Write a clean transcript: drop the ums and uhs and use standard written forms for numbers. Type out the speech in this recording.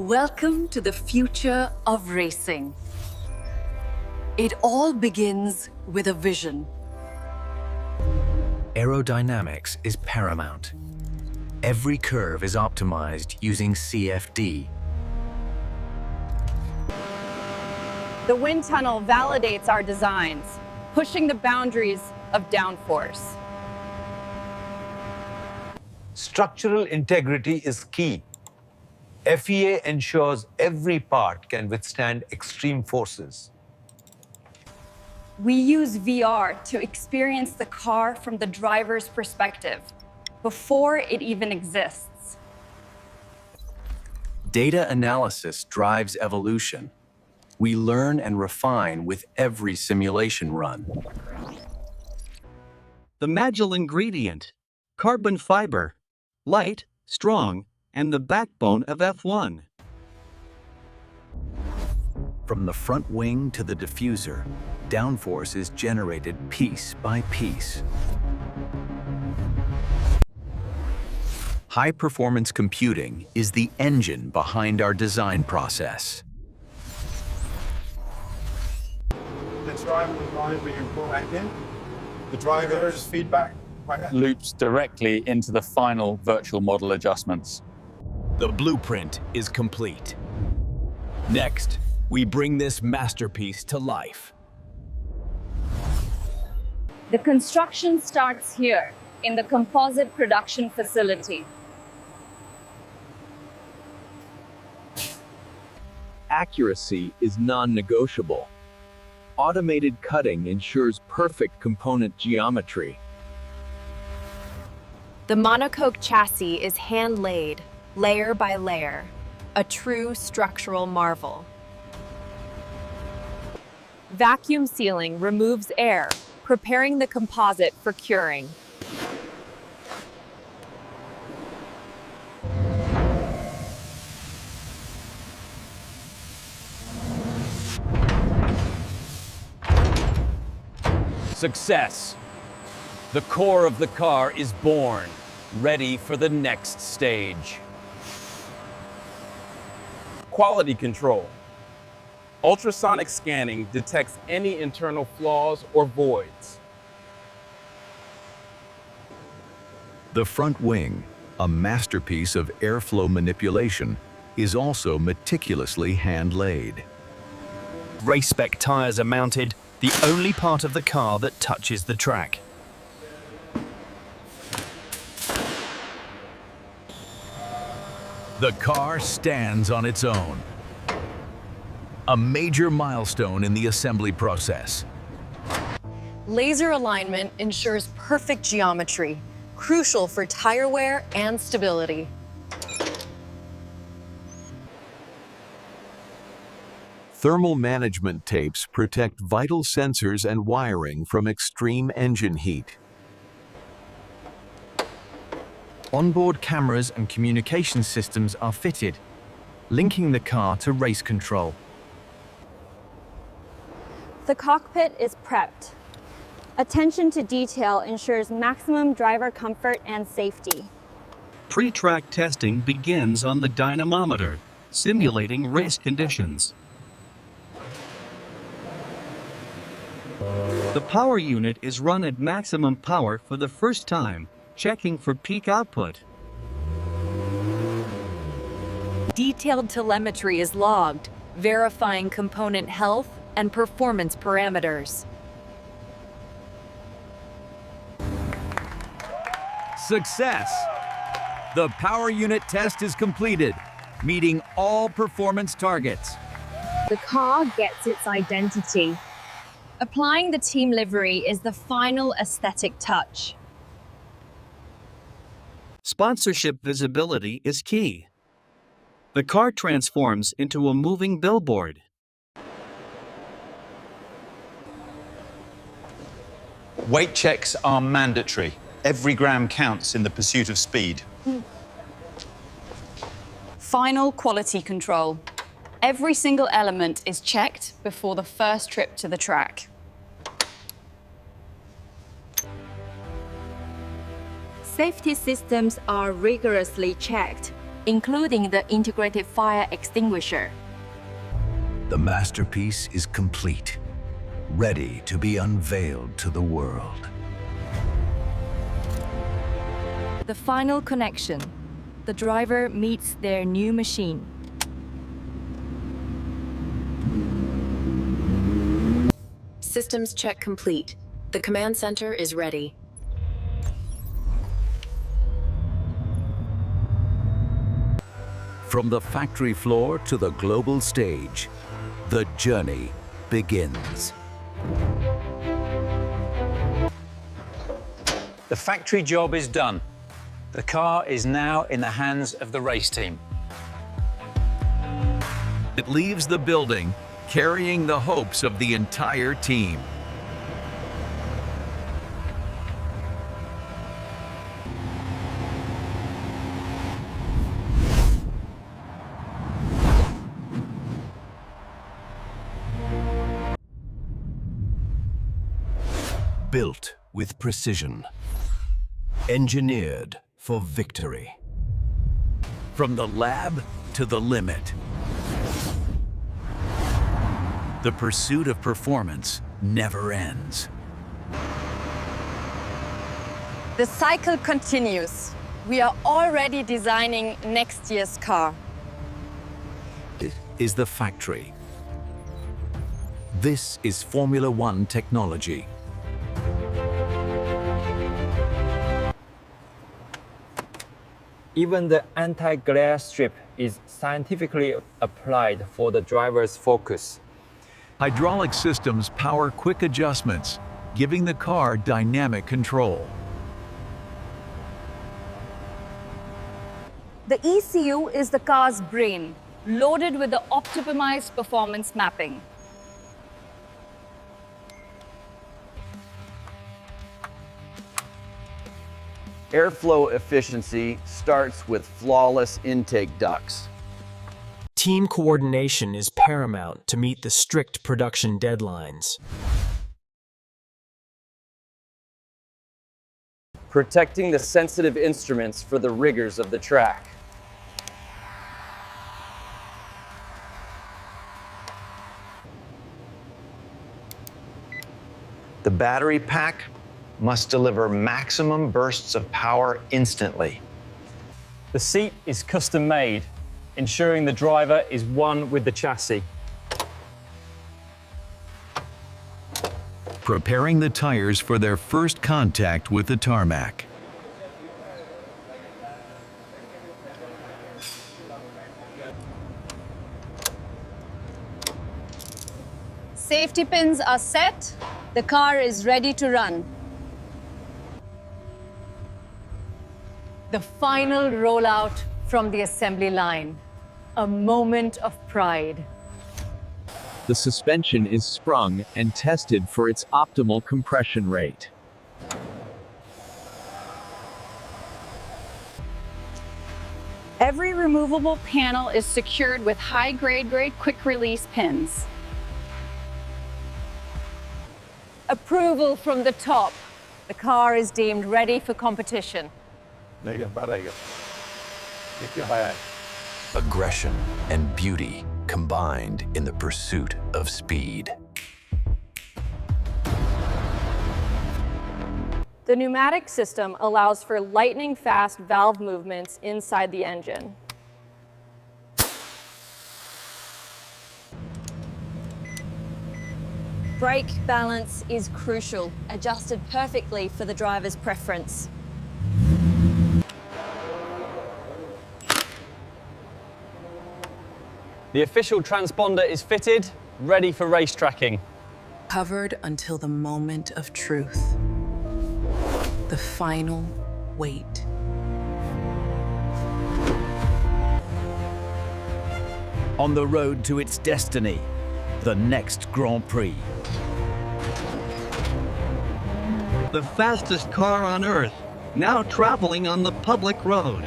Welcome to the future of racing. It all begins with a vision. Aerodynamics is paramount. Every curve is optimized using CFD. The wind tunnel validates our designs, pushing the boundaries of downforce. Structural integrity is key. FEA ensures every part can withstand extreme forces. We use VR to experience the car from the driver's perspective, before it even exists. Data analysis drives evolution. We learn and refine with every simulation run. The magical ingredient, carbon fiber, light, strong, and the backbone of F1. From the front wing to the diffuser, downforce is generated piece by piece. High-performance computing is the engine behind our design process. The driver line being brought back in. The driver's feedback loops directly into the final virtual model adjustments. The blueprint is complete. Next, we bring this masterpiece to life. The construction starts here, in the composite production facility. Accuracy is non-negotiable. Automated cutting ensures perfect component geometry. The monocoque chassis is hand-laid, layer by layer, a true structural marvel. Vacuum sealing removes air, preparing the composite for curing. Success. The core of the car is born, ready for the next stage. Quality control. Ultrasonic scanning detects any internal flaws or voids. The front wing, a masterpiece of airflow manipulation, is also meticulously hand-laid. Race-spec tires are mounted, the only part of the car that touches the track. The car stands on its own. A major milestone in the assembly process. Laser alignment ensures perfect geometry, crucial for tire wear and stability. Thermal management tapes protect vital sensors and wiring from extreme engine heat. Onboard cameras and communication systems are fitted, linking the car to race control. The cockpit is prepped. Attention to detail ensures maximum driver comfort and safety. Pre-track testing begins on the dynamometer, simulating race conditions. The power unit is run at maximum power for the first time, checking for peak output. Detailed telemetry is logged, verifying component health and performance parameters. Success! The power unit test is completed, meeting all performance targets. The car gets its identity. Applying the team livery is the final aesthetic touch. Sponsorship visibility is key. The car transforms into a moving billboard. Weight checks are mandatory. Every gram counts in the pursuit of speed. Final quality control. Every single element is checked before the first trip to the track. Safety systems are rigorously checked, including the integrated fire extinguisher. The masterpiece is complete, ready to be unveiled to the world. The final connection. The driver meets their new machine. Systems check complete. The command center is ready. From the factory floor to the global stage, the journey begins. The factory job is done. The car is now in the hands of the race team. It leaves the building, carrying the hopes of the entire team. Built with precision. Engineered for victory. From the lab to the limit. The pursuit of performance never ends. The cycle continues. We are already designing next year's car. It is the factory. This is Formula One technology. Even the anti-glare strip is scientifically applied for the driver's focus. Hydraulic systems power quick adjustments, giving the car dynamic control. The ECU is the car's brain, loaded with the optimized performance mapping. Airflow efficiency starts with flawless intake ducts. Team coordination is paramount to meet the strict production deadlines. Protecting the sensitive instruments for the rigors of the track. The battery pack must deliver maximum bursts of power instantly. The seat is custom made, ensuring the driver is one with the chassis. Preparing the tires for their first contact with the tarmac. Safety pins are set. The car is ready to run. The final rollout from the assembly line. A moment of pride. The suspension is sprung and tested for its optimal compression rate. Every removable panel is secured with high-grade quick-release pins. Approval from the top. The car is deemed ready for competition. Aggression and beauty combined in the pursuit of speed. The pneumatic system allows for lightning-fast valve movements inside the engine. Brake balance is crucial, adjusted perfectly for the driver's preference. The official transponder is fitted, ready for race tracking. Covered until the moment of truth. The final wait. On the road to its destiny, the next Grand Prix. The fastest car on Earth, now traveling on the public road.